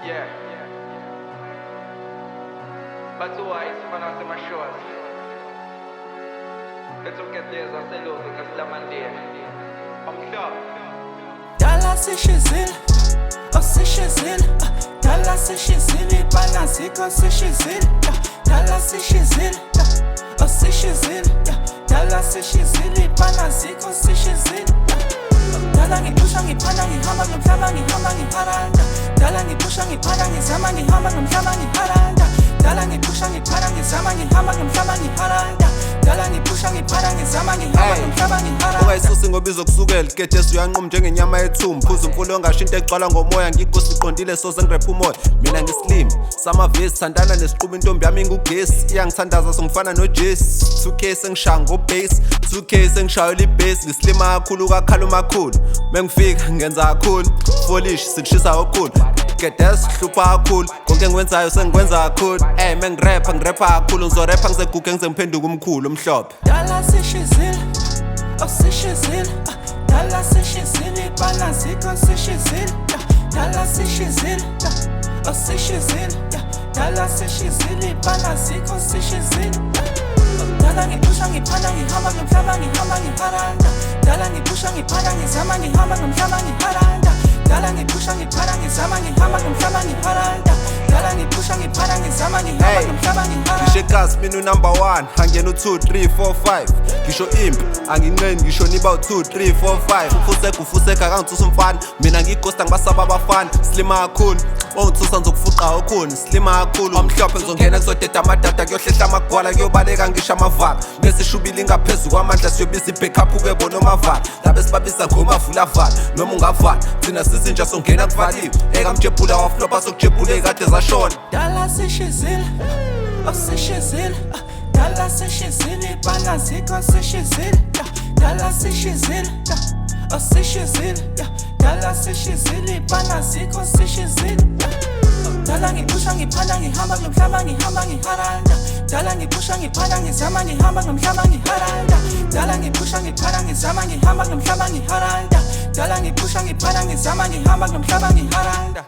Yeah. But wise for not to my shows. Let's look at this, I'll say look, because the man there. I'm sure. Dallas ishizile, osishizile, Dallas ishizile, banaziko sishizile, Dallas ishizile, osishizile, Dallas ishizile, banaziko sishizile. Dala ngipusha ngiphana ngihamba ngomhlaba ngihamba ngiharanda, Dala ngipusha ngiphana ngizama ngihamba ngomhlaba ngiharanda, Dala ngipusha ngiphana ngizama ngihamba ngomhlaba ngiharanda, Dala ngipusha ngiphana ngizama ngihamba ngomhlaba ngiharanda. Ungayisusi ngoba izokusukela iketesi uyanquma njengenyama yethumbu, phuza umfulo ongasho into egcwala ngomoya, ngikosi iqondile soze ngirephe umoya. Mina ngislim samavesi thandana nesiqubu, intombi yami ingugesi iyangithandaza songifana noJesse. 2K sengishaya ngobase, 2K sengishayela ibase, ngislima kakhulu kakhala umakhulu, mengifika ngenza kakhulu folish sikushisa kakhulu. Gedesi hlupha kakhulu, konke engikwenzayo sengikwenza kakhulu. Mengirepha kakhulu, ngizorepha ngizeguge ngize ngiphenduke umkhulu omhlophe. Dallas ishizile, osishizile, Dallas ishizile, banaziko sishizile, Dallas ishizile, osishizile, Dallas ishizile, banaziko sishizile. Dala ngipusha ngiphana ngihamba ngomhlaba ngihamba ngiharanda, Dala ngipusha ngiphana ngizama ngihamba ngomhlaba ngiharanda, Dala ngipusha ngiphana ngizama ngihamba ngomhlaba ngiharanda, Dala ngipusha ngiphana ngizama ngihamba ngomhlaba ngiharanda. Ngisho egas mina number 1, angena u2 3 4 5. Ngisho impi anginqeni, ngisho niba u2 3 4 5. Ufuseka kangithusa umfana, mina ngighosta ngibasaba abafana. Slima kakhulu ongithusa ngizokufuqa okhuni, slima kakhulu omhlophe ngizongena kuzodeda amadada, kuyohlehla amagwala, kuyobaleka ngisho amavaka. Bese shubile ingaphezu kwamandla, siyobiza ibackup ukebo noma avala. Labe sibabisa ngomavula vala noma ungavala, thina sizinja songena kuvaliwe. Ekamjebhula waflopa sokujebhula ekade zashona. Dallas ishizile, osishizile, Dallas ishizile, banaziko sishizile, Dallas ishizile, osishizile, Dallas ishizile, banaziko sishizile. Dala ngipusha ngiphana ngihamba ngomhlaba ngihamba ngiharanda, Dala ngipusha ngiphana ngizama ngihamba ngomhlaba ngiharanda, Dala ngipusha ngiphana ngizama ngihamba ngomhlaba ngiharanda, Dala ngipusha ngiphana ngizama ngihamba ngomhlaba ngiharanda.